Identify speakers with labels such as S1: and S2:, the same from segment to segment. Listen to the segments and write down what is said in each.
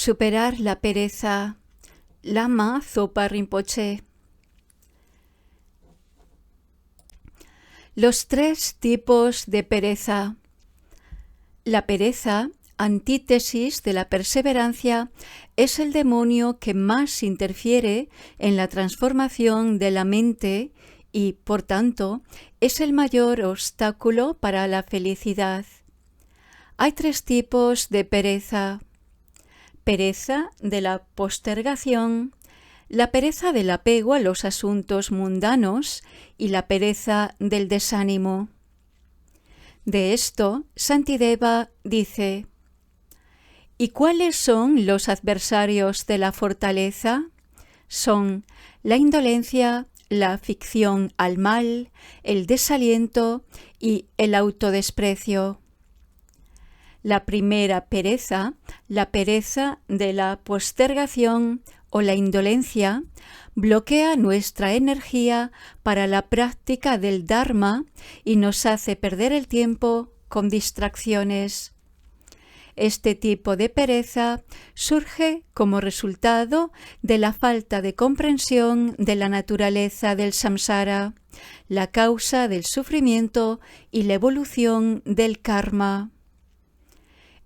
S1: Superar la pereza. Lama Zopa Rinpoche. Los 3 tipos de pereza. La pereza, antítesis de la perseverancia, es el demonio que más interfiere en la transformación de la mente y, por tanto, es el mayor obstáculo para la felicidad. Hay 3 tipos de pereza. Pereza de la postergación, la pereza del apego a los asuntos mundanos y la pereza del desánimo. De esto, Shantideva dice: ¿Y cuáles son los adversarios de la fortaleza? Son la indolencia, la afición al mal, el desaliento y el autodesprecio. La primera pereza, la pereza de la postergación o la indolencia, bloquea nuestra energía para la práctica del Dharma y nos hace perder el tiempo con distracciones. Este tipo de pereza surge como resultado de la falta de comprensión de la naturaleza del samsara, la causa del sufrimiento y la evolución del karma.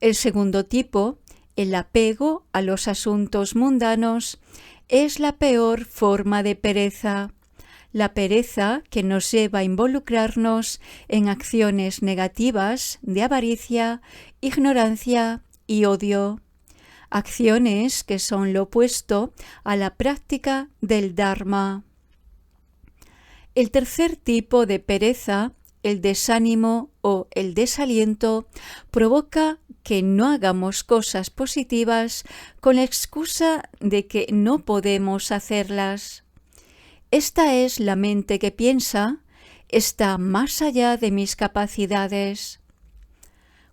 S1: El segundo tipo, el apego a los asuntos mundanos, es la peor forma de pereza, la pereza que nos lleva a involucrarnos en acciones negativas de avaricia, ignorancia y odio, acciones que son lo opuesto a la práctica del Dharma. El tercer tipo de pereza, el desánimo o el desaliento, provoca que no hagamos cosas positivas con la excusa de que no podemos hacerlas. Esta es la mente que piensa, está más allá de mis capacidades.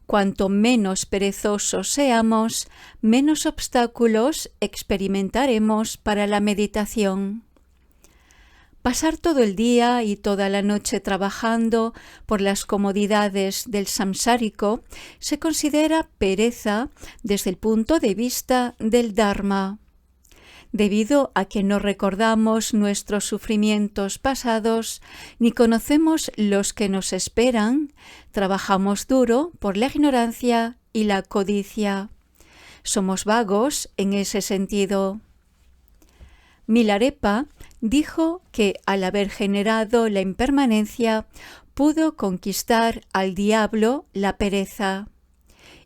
S1: Cuanto menos perezosos seamos, menos obstáculos experimentaremos para la meditación. Pasar todo el día y toda la noche trabajando por las comodidades del samsárico se considera pereza desde el punto de vista del Dharma. Debido a que no recordamos nuestros sufrimientos pasados ni conocemos los que nos esperan, trabajamos duro por la ignorancia y la codicia. Somos vagos en ese sentido. Milarepa dijo que al haber generado la impermanencia pudo conquistar al diablo la pereza,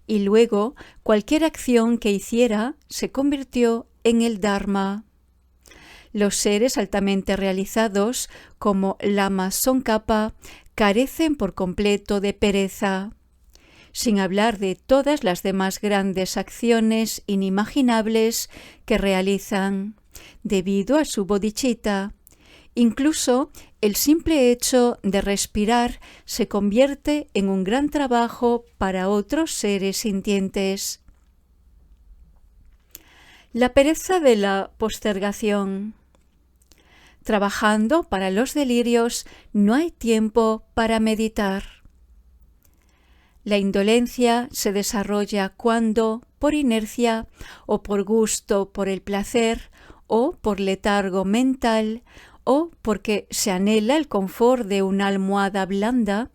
S1: y luego cualquier acción que hiciera se convirtió en el Dharma. Los seres altamente realizados, como Lama Tsongkhapa, carecen por completo de pereza, sin hablar de todas las demás grandes acciones inimaginables que realizan, debido a su bodhicitta. Incluso el simple hecho de respirar se convierte en un gran trabajo para otros seres sintientes. La pereza de la postergación. Trabajando para los delirios no hay tiempo para meditar. La indolencia se desarrolla cuando, por inercia o por gusto por el placer o por letargo mental o porque se anhela el confort de una almohada blanda,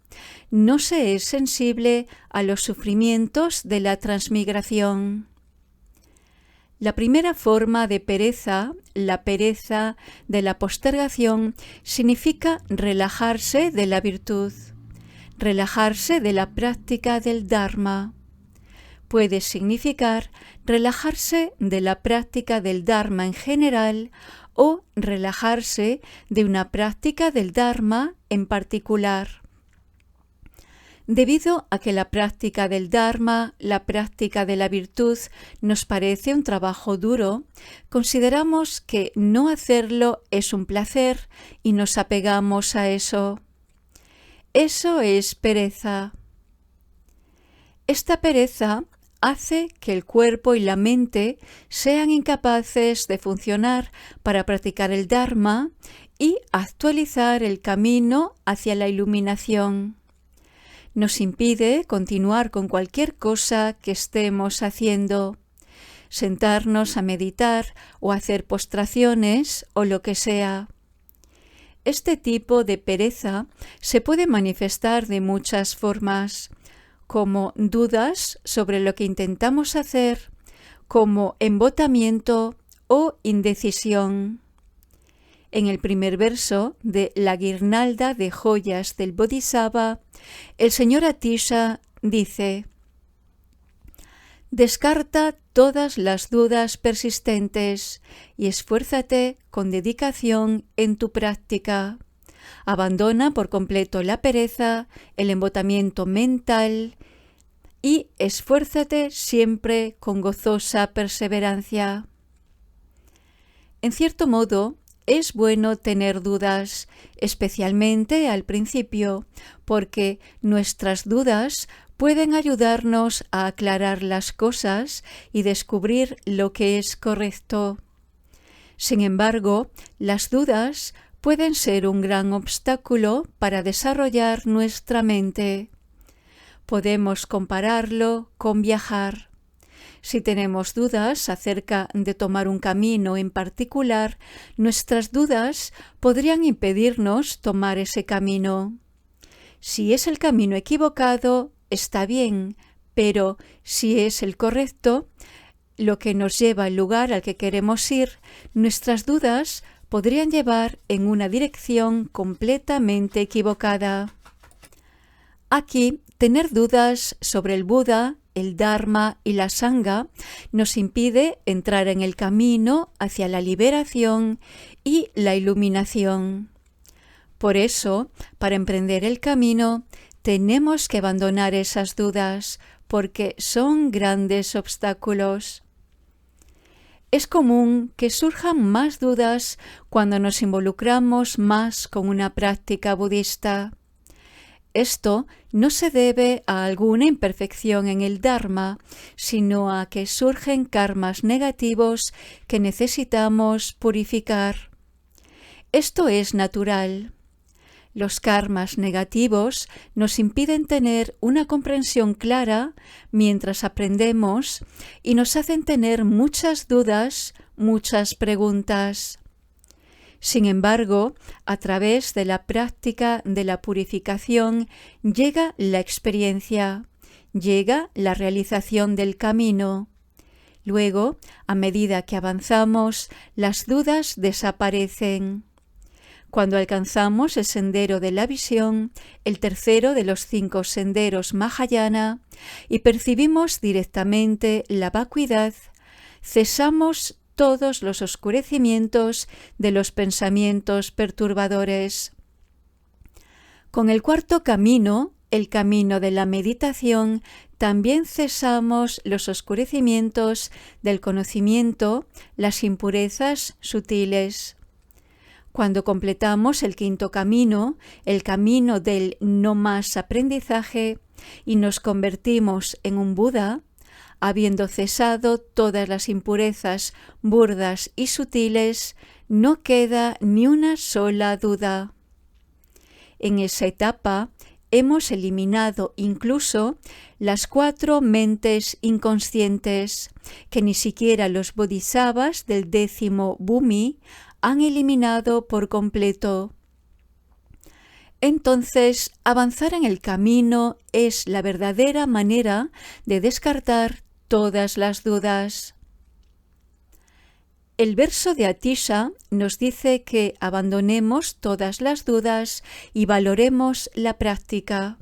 S1: no se es sensible a los sufrimientos de la transmigración. La primera forma de pereza, la pereza de la postergación, significa relajarse de la virtud, relajarse de la práctica del Dharma. Puede significar relajarse de la práctica del Dharma en general o relajarse de una práctica del Dharma en particular. Debido a que la práctica del Dharma, la práctica de la virtud, nos parece un trabajo duro, consideramos que no hacerlo es un placer y nos apegamos a eso. Eso es pereza. Esta pereza hace que el cuerpo y la mente sean incapaces de funcionar para practicar el Dharma y actualizar el camino hacia la iluminación. Nos impide continuar con cualquier cosa que estemos haciendo. sentarnos a meditar o hacer postraciones o lo que sea. Este tipo de pereza se puede manifestar de muchas formas, como dudas sobre lo que intentamos hacer, como embotamiento o indecisión. En el primer verso de La guirnalda de joyas del Bodhisattva, el señor Atisha dice: descarta todas las dudas persistentes y esfuérzate con dedicación en tu práctica. Abandona por completo la pereza, el embotamiento mental y esfuérzate siempre con gozosa perseverancia. En cierto modo, es bueno tener dudas, especialmente al principio, porque nuestras dudas pueden ayudarnos a aclarar las cosas y descubrir lo que es correcto. Sin embargo, las dudas pueden ser un gran obstáculo para desarrollar nuestra mente. Podemos compararlo con viajar. Si tenemos dudas acerca de tomar un camino en particular, nuestras dudas podrían impedirnos tomar ese camino. Si es el camino equivocado, está bien, pero si es el correcto, lo que nos lleva al lugar al que queremos ir, nuestras dudas podrían llevar en una dirección completamente equivocada. Aquí, tener dudas sobre el Buda, el Dharma y la Sangha nos impide entrar en el camino hacia la liberación y la iluminación. Por eso, para emprender el camino, tenemos que abandonar esas dudas, porque son grandes obstáculos. Es común que surjan más dudas cuando nos involucramos más con una práctica budista. Esto no se debe a alguna imperfección en el Dharma, sino a que surgen karmas negativos que necesitamos purificar. Esto es natural. Los karmas negativos nos impiden tener una comprensión clara mientras aprendemos y nos hacen tener muchas dudas, muchas preguntas. Sin embargo, a través de la práctica de la purificación llega la experiencia, llega la realización del camino. Luego, a medida que avanzamos, las dudas desaparecen. Cuando alcanzamos el sendero de la visión, el tercero de los 5 senderos Mahayana, y percibimos directamente la vacuidad, cesamos todos los oscurecimientos de los pensamientos perturbadores. Con el cuarto camino, el camino de la meditación, también cesamos los oscurecimientos del conocimiento, las impurezas sutiles. Cuando completamos el quinto camino, el camino del no más aprendizaje, y nos convertimos en un Buda, habiendo cesado todas las impurezas burdas y sutiles, no queda ni una sola duda. En esa etapa hemos eliminado incluso las 4 mentes inconscientes, que ni siquiera los bodhisattvas del 10º Bhumi han eliminado por completo. Entonces, avanzar en el camino es la verdadera manera de descartar todas las dudas. El verso de Atisha nos dice que abandonemos todas las dudas y valoremos la práctica.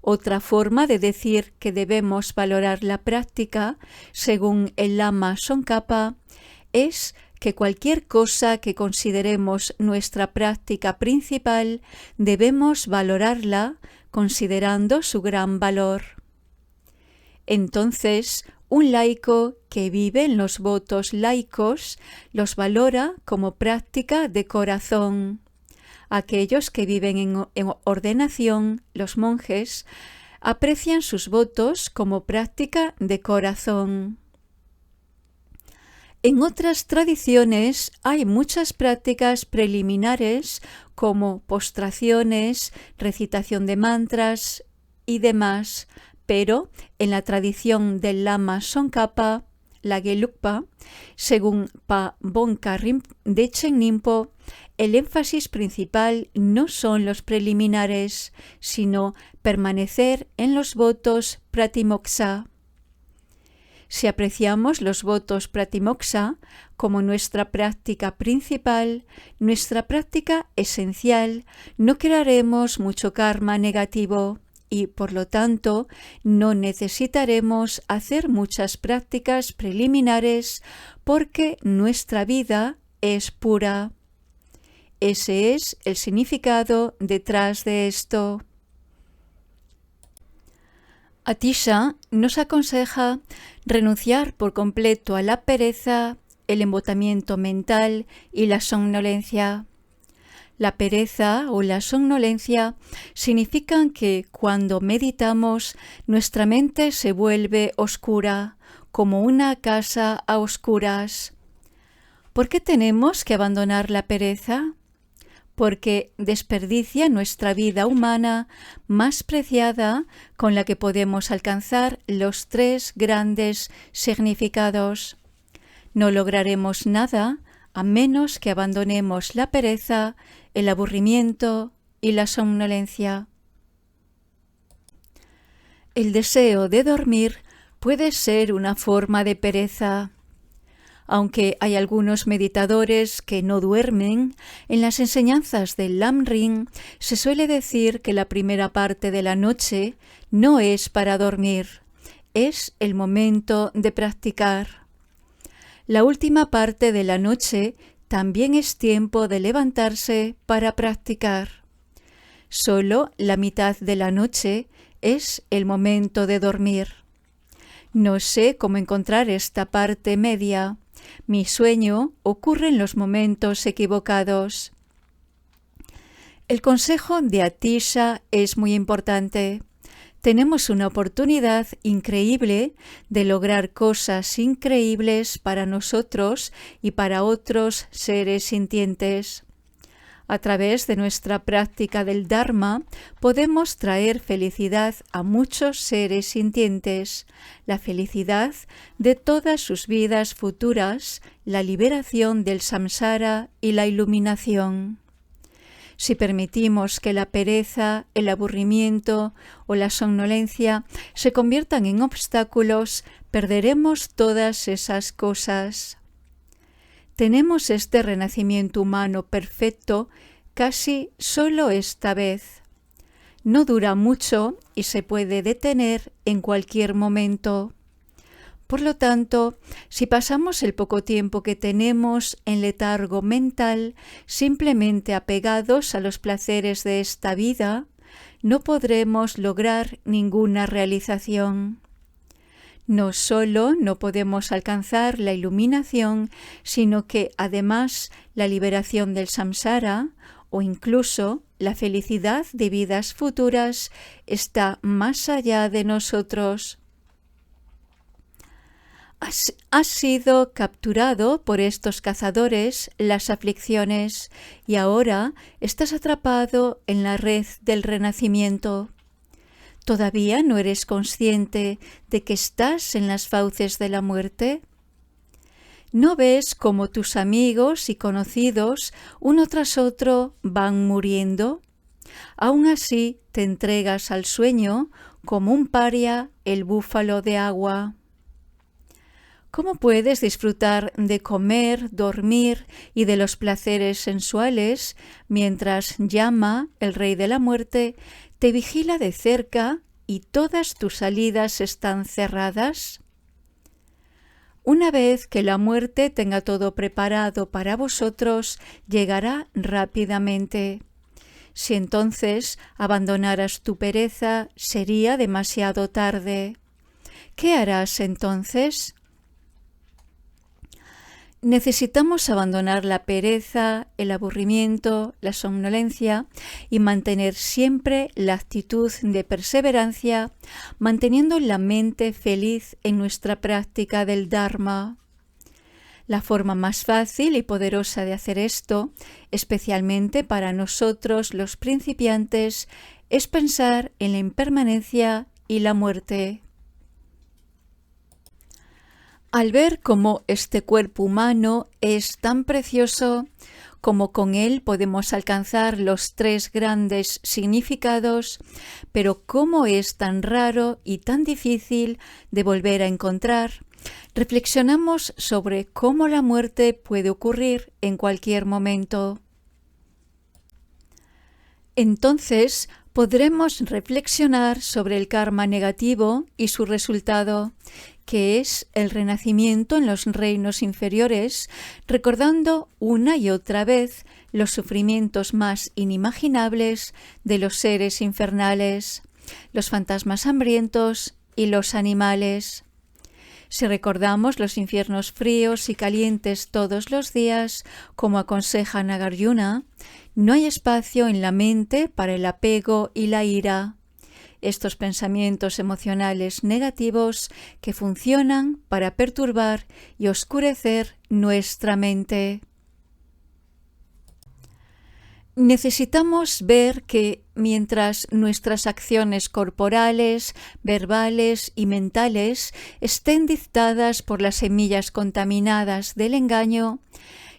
S1: Otra forma de decir que debemos valorar la práctica, según el Lama Tsongkhapa, es que cualquier cosa que consideremos nuestra práctica principal, debemos valorarla considerando su gran valor. Entonces, un laico que vive en los votos laicos los valora como práctica de corazón. Aquellos que viven en ordenación, los monjes, aprecian sus votos como práctica de corazón. En otras tradiciones hay muchas prácticas preliminares como postraciones, recitación de mantras y demás, pero en la tradición del Lama Tsongkhapa, la Gelugpa, según Pa Bongka Dechen Nimpo, el énfasis principal no son los preliminares, sino permanecer en los votos Pratimoksha. Si apreciamos los votos Pratimoksha como nuestra práctica principal, nuestra práctica esencial, no crearemos mucho karma negativo y, por lo tanto, no necesitaremos hacer muchas prácticas preliminares porque nuestra vida es pura. Ese es el significado detrás de esto. Atisha nos aconseja renunciar por completo a la pereza, el embotamiento mental y la somnolencia. La pereza o la somnolencia significan que cuando meditamos nuestra mente se vuelve oscura, como una casa a oscuras. ¿Por qué tenemos que abandonar la pereza? Porque desperdicia nuestra vida humana más preciada con la que podemos alcanzar los 3 grandes significados. No lograremos nada a menos que abandonemos la pereza, el aburrimiento y la somnolencia. El deseo de dormir puede ser una forma de pereza. Aunque hay algunos meditadores que no duermen, en las enseñanzas del Lamrim se suele decir que la primera parte de la noche no es para dormir, es el momento de practicar. La última parte de la noche también es tiempo de levantarse para practicar. Solo la mitad de la noche es el momento de dormir. No sé cómo encontrar esta parte media. Mi sueño ocurre en los momentos equivocados. El consejo de Atisha es muy importante. Tenemos una oportunidad increíble de lograr cosas increíbles para nosotros y para otros seres sintientes. A través de nuestra práctica del Dharma podemos traer felicidad a muchos seres sintientes, la felicidad de todas sus vidas futuras, la liberación del samsara y la iluminación. Si permitimos que la pereza, el aburrimiento o la somnolencia se conviertan en obstáculos, perderemos todas esas cosas. Tenemos este renacimiento humano perfecto casi solo esta vez. No dura mucho y se puede detener en cualquier momento. Por lo tanto, si pasamos el poco tiempo que tenemos en letargo mental, simplemente apegados a los placeres de esta vida, no podremos lograr ninguna realización. No solo no podemos alcanzar la iluminación, sino que además la liberación del samsara o incluso la felicidad de vidas futuras está más allá de nosotros. Has sido capturado por estos cazadores, las aflicciones, y ahora estás atrapado en la red del renacimiento. ¿Todavía no eres consciente de que estás en las fauces de la muerte? ¿No ves cómo tus amigos y conocidos, uno tras otro, van muriendo? Aún así te entregas al sueño como un paria, el búfalo de agua. ¿Cómo puedes disfrutar de comer, dormir y de los placeres sensuales mientras Yama, el rey de la muerte, te vigila de cerca y todas tus salidas están cerradas? Una vez que la muerte tenga todo preparado para vosotros, llegará rápidamente. Si entonces abandonaras tu pereza, sería demasiado tarde. ¿Qué harás entonces? Necesitamos abandonar la pereza, el aburrimiento, la somnolencia y mantener siempre la actitud de perseverancia, manteniendo la mente feliz en nuestra práctica del Dharma. La forma más fácil y poderosa de hacer esto, especialmente para nosotros los principiantes, es pensar en la impermanencia y la muerte. Al ver cómo este cuerpo humano es tan precioso, como con él podemos alcanzar los 3 grandes significados, pero cómo es tan raro y tan difícil de volver a encontrar, reflexionamos sobre cómo la muerte puede ocurrir en cualquier momento. Entonces, podremos reflexionar sobre el karma negativo y su resultado, que es el renacimiento en los reinos inferiores, recordando una y otra vez los sufrimientos más inimaginables de los seres infernales, los fantasmas hambrientos y los animales. Si recordamos los infiernos fríos y calientes todos los días, como aconseja Nagarjuna, no hay espacio en la mente para el apego y la ira. Estos pensamientos emocionales negativos que funcionan para perturbar y oscurecer nuestra mente. Necesitamos ver que mientras nuestras acciones corporales, verbales y mentales estén dictadas por las semillas contaminadas del engaño,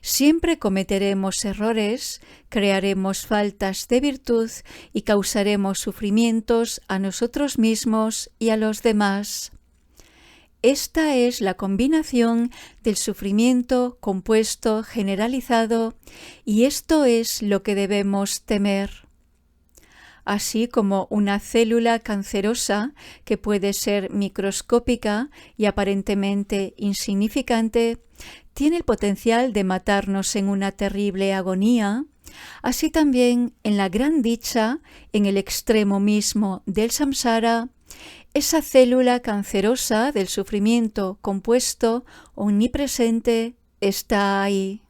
S1: siempre cometeremos errores, crearemos faltas de virtud y causaremos sufrimientos a nosotros mismos y a los demás. Esta es la combinación del sufrimiento compuesto generalizado y esto es lo que debemos temer. Así como una célula cancerosa que puede ser microscópica y aparentemente insignificante, tiene el potencial de matarnos en una terrible agonía, así también en la gran dicha, en el extremo mismo del samsara, esa célula cancerosa del sufrimiento compuesto omnipresente está ahí.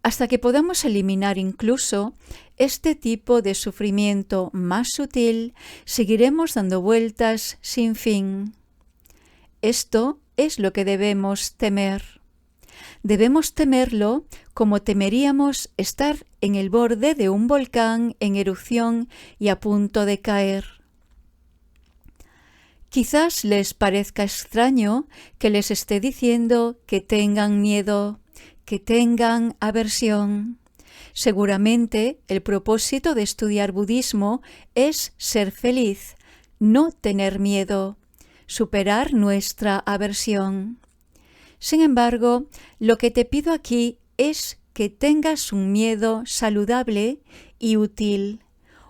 S1: Hasta que podamos eliminar incluso este tipo de sufrimiento más sutil, seguiremos dando vueltas sin fin. Esto es lo que debemos temer. Debemos temerlo como temeríamos estar en el borde de un volcán en erupción y a punto de caer. Quizás les parezca extraño que les esté diciendo que tengan miedo, que tengan aversión. Seguramente el propósito de estudiar budismo es ser feliz, no tener miedo, superar nuestra aversión. Sin embargo, lo que te pido aquí es que tengas un miedo saludable y útil,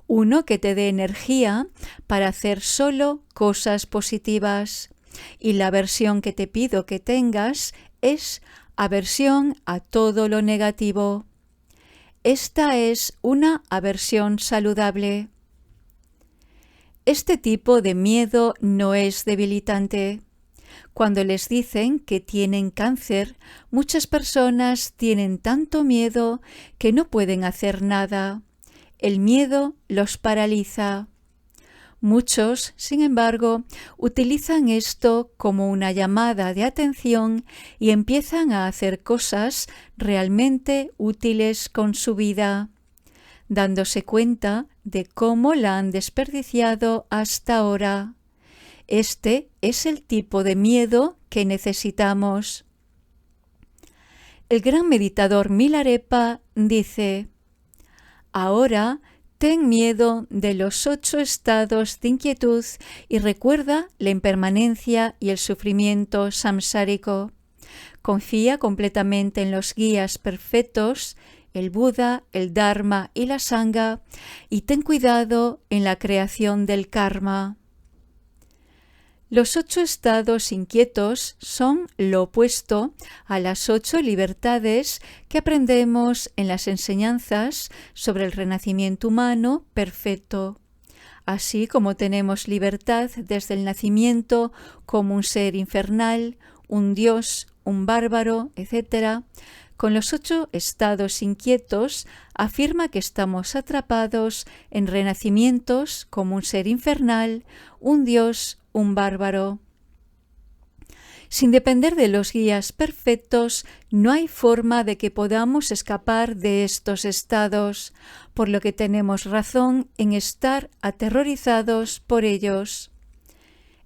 S1: uno que te dé energía para hacer solo cosas positivas. Y la aversión que te pido que tengas es aversión a todo lo negativo. Esta es una aversión saludable. Este tipo de miedo no es debilitante. Cuando les dicen que tienen cáncer, muchas personas tienen tanto miedo que no pueden hacer nada. El miedo los paraliza. Muchos, sin embargo, utilizan esto como una llamada de atención y empiezan a hacer cosas realmente útiles con su vida, dándose cuenta de cómo la han desperdiciado hasta ahora. Este es el tipo de miedo que necesitamos. El gran meditador Milarepa dice: ahora ten miedo de los 8 estados de inquietud y recuerda la impermanencia y el sufrimiento samsárico. Confía completamente en los guías perfectos, el Buda, el Dharma y la Sangha, y ten cuidado en la creación del karma. Los 8 estados inquietos son lo opuesto a las 8 libertades que aprendemos en las enseñanzas sobre el renacimiento humano perfecto. Así como tenemos libertad desde el nacimiento como un ser infernal, un dios, un bárbaro, etc., con los 8 estados inquietos afirma que estamos atrapados en renacimientos como un ser infernal, un dios, un bárbaro. Sin depender de los guías perfectos, no hay forma de que podamos escapar de estos estados, por lo que tenemos razón en estar aterrorizados por ellos.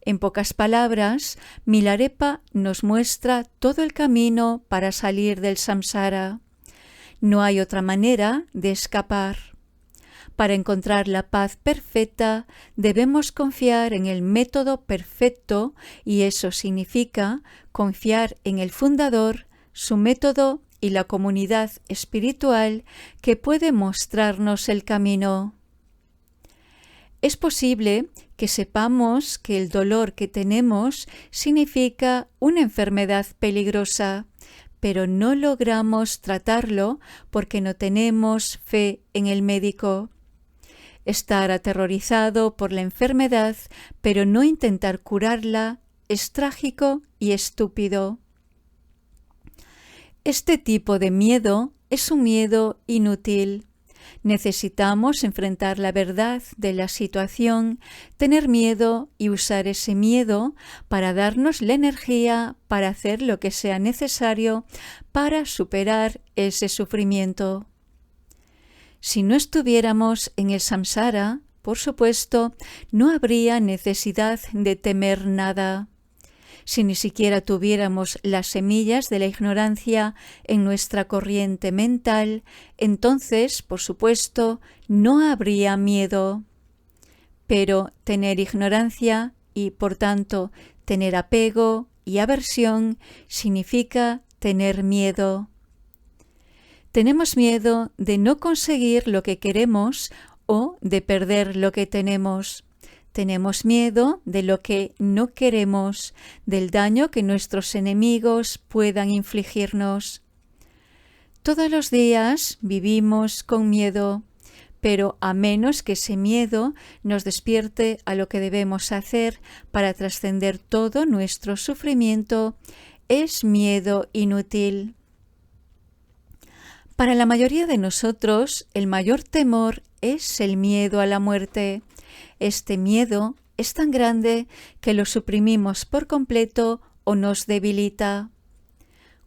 S1: En pocas palabras, Milarepa nos muestra todo el camino para salir del samsara. No hay otra manera de escapar. Para encontrar la paz perfecta, debemos confiar en el método perfecto, y eso significa confiar en el fundador, su método y la comunidad espiritual que puede mostrarnos el camino. Es posible que sepamos que el dolor que tenemos significa una enfermedad peligrosa, pero no logramos tratarlo porque no tenemos fe en el médico. Estar aterrorizado por la enfermedad, pero no intentar curarla, es trágico y estúpido. Este tipo de miedo es un miedo inútil. Necesitamos enfrentar la verdad de la situación, tener miedo y usar ese miedo para darnos la energía para hacer lo que sea necesario para superar ese sufrimiento. Si no estuviéramos en el samsara, por supuesto, no habría necesidad de temer nada. Si ni siquiera tuviéramos las semillas de la ignorancia en nuestra corriente mental, entonces, por supuesto, no habría miedo. Pero tener ignorancia y, por tanto, tener apego y aversión significa tener miedo. Tenemos miedo de no conseguir lo que queremos o de perder lo que tenemos. Tenemos miedo de lo que no queremos, del daño que nuestros enemigos puedan infligirnos. Todos los días vivimos con miedo, pero a menos que ese miedo nos despierte a lo que debemos hacer para trascender todo nuestro sufrimiento, es miedo inútil. Para la mayoría de nosotros, el mayor temor es el miedo a la muerte. Este miedo es tan grande que lo suprimimos por completo o nos debilita.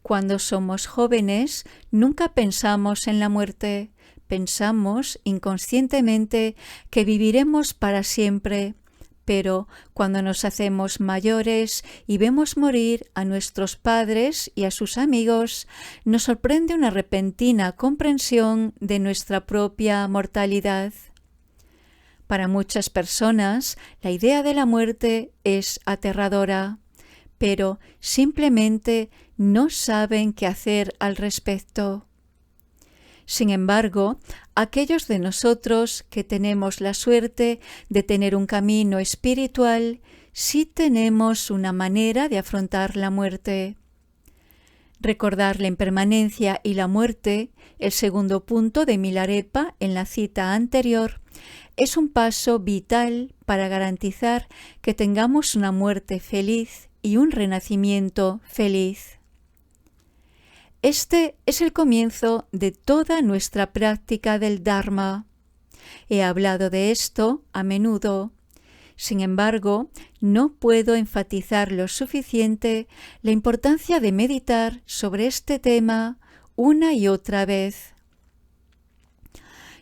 S1: Cuando somos jóvenes, nunca pensamos en la muerte. Pensamos inconscientemente que viviremos para siempre. Pero cuando nos hacemos mayores y vemos morir a nuestros padres y a sus amigos, nos sorprende una repentina comprensión de nuestra propia mortalidad. Para muchas personas, la idea de la muerte es aterradora, pero simplemente no saben qué hacer al respecto. Sin embargo, aquellos de nosotros que tenemos la suerte de tener un camino espiritual, sí tenemos una manera de afrontar la muerte. Recordar la impermanencia y la muerte, el segundo punto de Milarepa en la cita anterior, es un paso vital para garantizar que tengamos una muerte feliz y un renacimiento feliz. Este es el comienzo de toda nuestra práctica del Dharma. He hablado de esto a menudo. Sin embargo, no puedo enfatizar lo suficiente la importancia de meditar sobre este tema una y otra vez.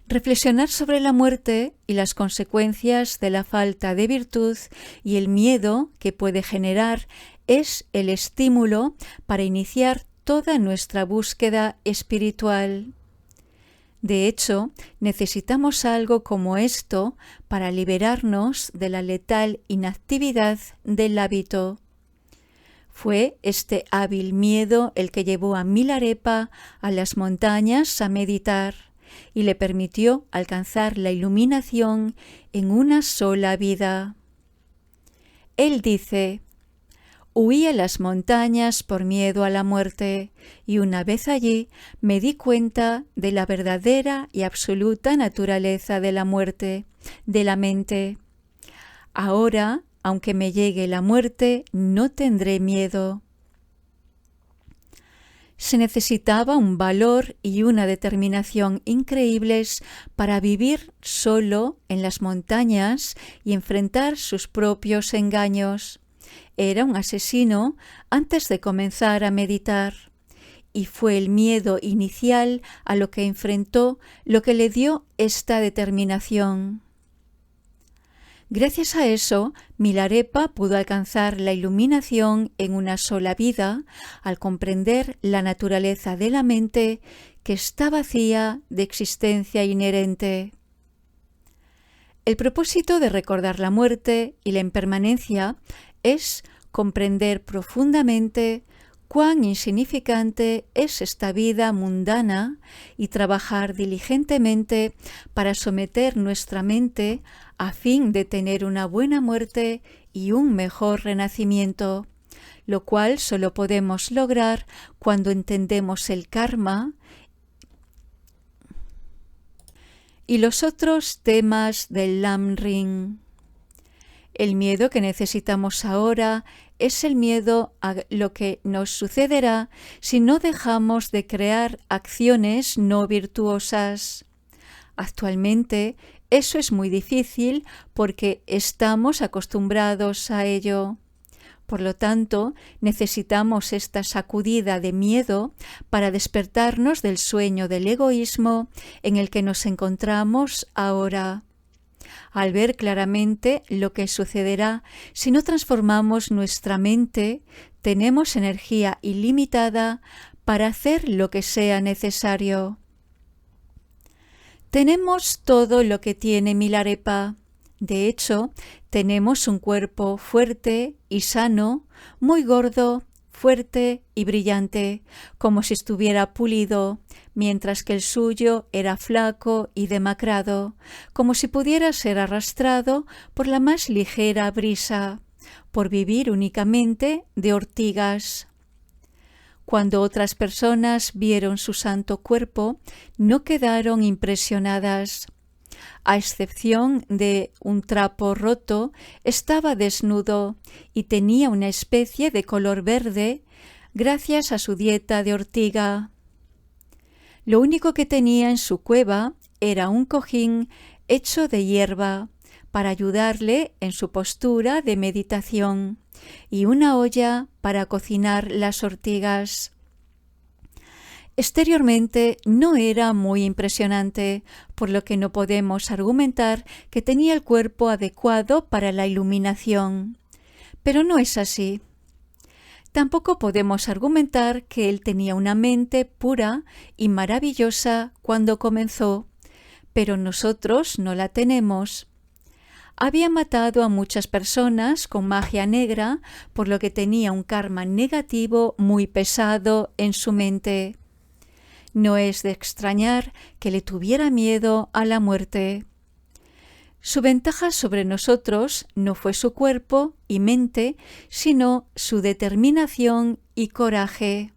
S1: Reflexionar sobre la muerte y las consecuencias de la falta de virtud y el miedo que puede generar es el estímulo para iniciar toda nuestra búsqueda espiritual. De hecho, necesitamos algo como esto para liberarnos de la letal inactividad del hábito. Fue este hábil miedo el que llevó a Milarepa a las montañas a meditar y le permitió alcanzar la iluminación en una sola vida. Él dice: huí a las montañas por miedo a la muerte, y una vez allí me di cuenta de la verdadera y absoluta naturaleza de la muerte, de la mente. Ahora, aunque me llegue la muerte, no tendré miedo. Se necesitaba un valor y una determinación increíbles para vivir solo en las montañas y enfrentar sus propios engaños. Era un asesino antes de comenzar a meditar, y fue el miedo inicial a lo que enfrentó lo que le dio esta determinación. Gracias a eso, Milarepa pudo alcanzar la iluminación en una sola vida al comprender la naturaleza de la mente que está vacía de existencia inherente. El propósito de recordar la muerte y la impermanencia es comprender profundamente cuán insignificante es esta vida mundana y trabajar diligentemente para someter nuestra mente a fin de tener una buena muerte y un mejor renacimiento, lo cual solo podemos lograr cuando entendemos el karma y los otros temas del Lamrim. El miedo que necesitamos ahora es el miedo a lo que nos sucederá si no dejamos de crear acciones no virtuosas. Actualmente eso es muy difícil porque estamos acostumbrados a ello. Por lo tanto, necesitamos esta sacudida de miedo para despertarnos del sueño del egoísmo en el que nos encontramos ahora. Al ver claramente lo que sucederá si no transformamos nuestra mente, tenemos energía ilimitada para hacer lo que sea necesario. Tenemos todo lo que tiene Milarepa. De hecho, tenemos un cuerpo fuerte y sano, muy gordo, fuerte y brillante, como si estuviera pulido, mientras que el suyo era flaco y demacrado, como si pudiera ser arrastrado por la más ligera brisa, por vivir únicamente de ortigas. Cuando otras personas vieron su santo cuerpo, no quedaron impresionadas. A excepción de un trapo roto, estaba desnudo y tenía una especie de color verde gracias a su dieta de ortiga. Lo único que tenía en su cueva era un cojín hecho de hierba para ayudarle en su postura de meditación y una olla para cocinar las ortigas. Exteriormente no era muy impresionante, por lo que no podemos argumentar que tenía el cuerpo adecuado para la iluminación. Pero no es así. Tampoco podemos argumentar que él tenía una mente pura y maravillosa cuando comenzó, pero nosotros no la tenemos. Había matado a muchas personas con magia negra, por lo que tenía un karma negativo muy pesado en su mente. No es de extrañar que le tuviera miedo a la muerte. Su ventaja sobre nosotros no fue su cuerpo y mente, sino su determinación y coraje.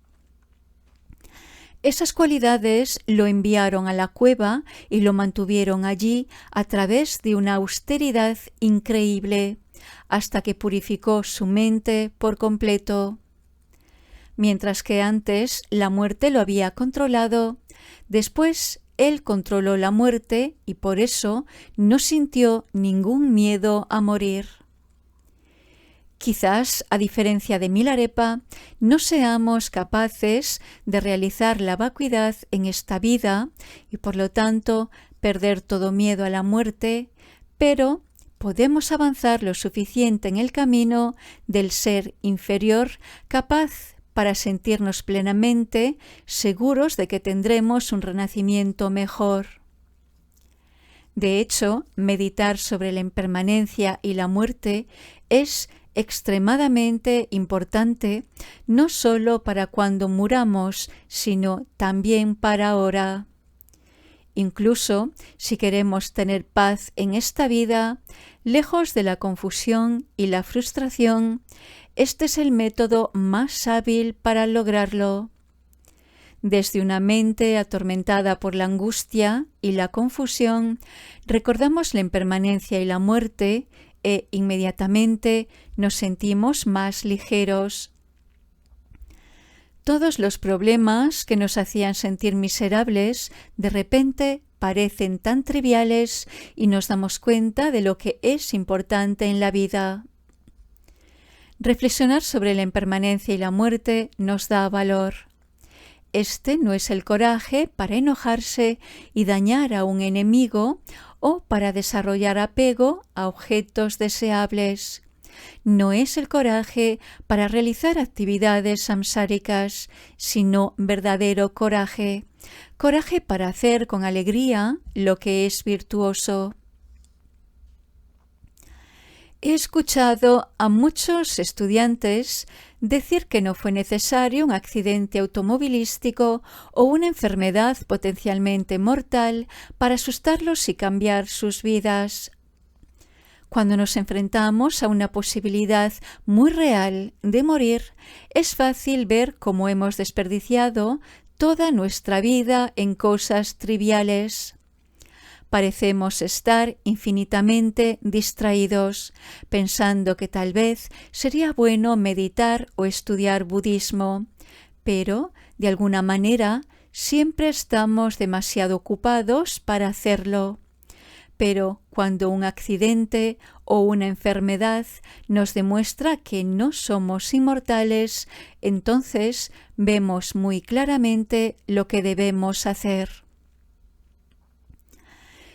S1: Esas cualidades lo enviaron a la cueva y lo mantuvieron allí a través de una austeridad increíble, hasta que purificó su mente por completo. Mientras que antes la muerte lo había controlado, después él controló la muerte y por eso no sintió ningún miedo a morir. Quizás, a diferencia de Milarepa, no seamos capaces de realizar la vacuidad en esta vida y por lo tanto perder todo miedo a la muerte, pero podemos avanzar lo suficiente en el camino del ser inferior capaz para sentirnos plenamente seguros de que tendremos un renacimiento mejor. De hecho, meditar sobre la impermanencia y la muerte es extremadamente importante, no solo para cuando muramos, sino también para ahora. Incluso si queremos tener paz en esta vida, lejos de la confusión y la frustración, este es el método más hábil para lograrlo. Desde una mente atormentada por la angustia y la confusión, recordamos la impermanencia y la muerte e inmediatamente nos sentimos más ligeros. Todos los problemas que nos hacían sentir miserables de repente parecen tan triviales y nos damos cuenta de lo que es importante en la vida. Reflexionar sobre la impermanencia y la muerte nos da valor. este no es el coraje para enojarse y dañar a un enemigo o para desarrollar apego a objetos deseables. No es el coraje para realizar actividades samsáricas, sino verdadero coraje. Coraje para hacer con alegría lo que es virtuoso. He escuchado a muchos estudiantes decir que no fue necesario un accidente automovilístico o una enfermedad potencialmente mortal para asustarlos y cambiar sus vidas. Cuando nos enfrentamos a una posibilidad muy real de morir, es fácil ver cómo hemos desperdiciado toda nuestra vida en cosas triviales. Parecemos estar infinitamente distraídos, pensando que tal vez sería bueno meditar o estudiar budismo, pero, de alguna manera, siempre estamos demasiado ocupados para hacerlo. Pero cuando un accidente o una enfermedad nos demuestra que no somos inmortales, entonces vemos muy claramente lo que debemos hacer.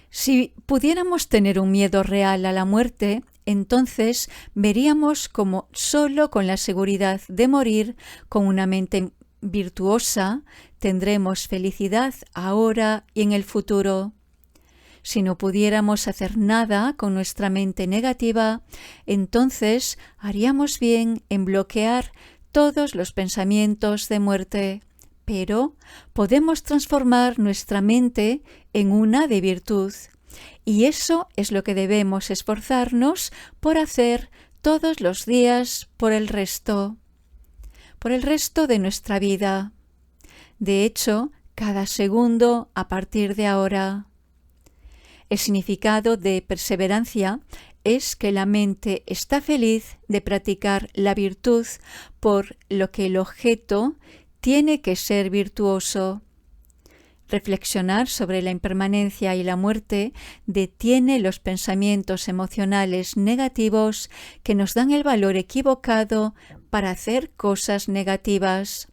S1: Si pudiéramos tener un miedo real a la muerte, entonces veríamos cómo solo con la seguridad de morir, con una mente virtuosa, tendremos felicidad ahora y en el futuro. Si no pudiéramos hacer nada con nuestra mente negativa, entonces haríamos bien en bloquear todos los pensamientos de muerte. Pero podemos transformar nuestra mente en una de virtud, y eso es lo que debemos esforzarnos por hacer todos los días por el resto de nuestra vida. De hecho, cada segundo a partir de ahora. El significado de perseverancia es que la mente está feliz de practicar la virtud, por lo que el objeto tiene que ser virtuoso. Reflexionar sobre la impermanencia y la muerte detiene los pensamientos emocionales negativos que nos dan el valor equivocado para hacer cosas negativas.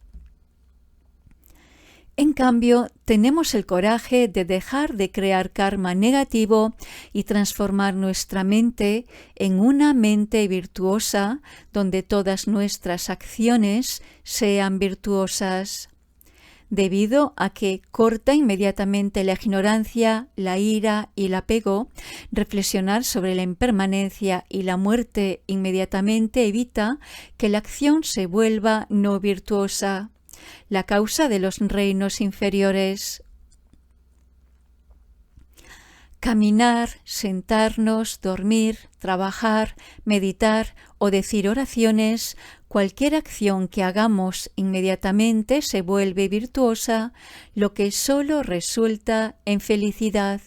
S1: En cambio, tenemos el coraje de dejar de crear karma negativo y transformar nuestra mente en una mente virtuosa, donde todas nuestras acciones sean virtuosas. Debido a que corta inmediatamente la ignorancia, la ira y el apego, reflexionar sobre la impermanencia y la muerte inmediatamente evita que la acción se vuelva no virtuosa. La causa de los reinos inferiores. Caminar, sentarnos, dormir, trabajar, meditar o decir oraciones, cualquier acción que hagamos inmediatamente se vuelve virtuosa, lo que solo resulta en felicidad.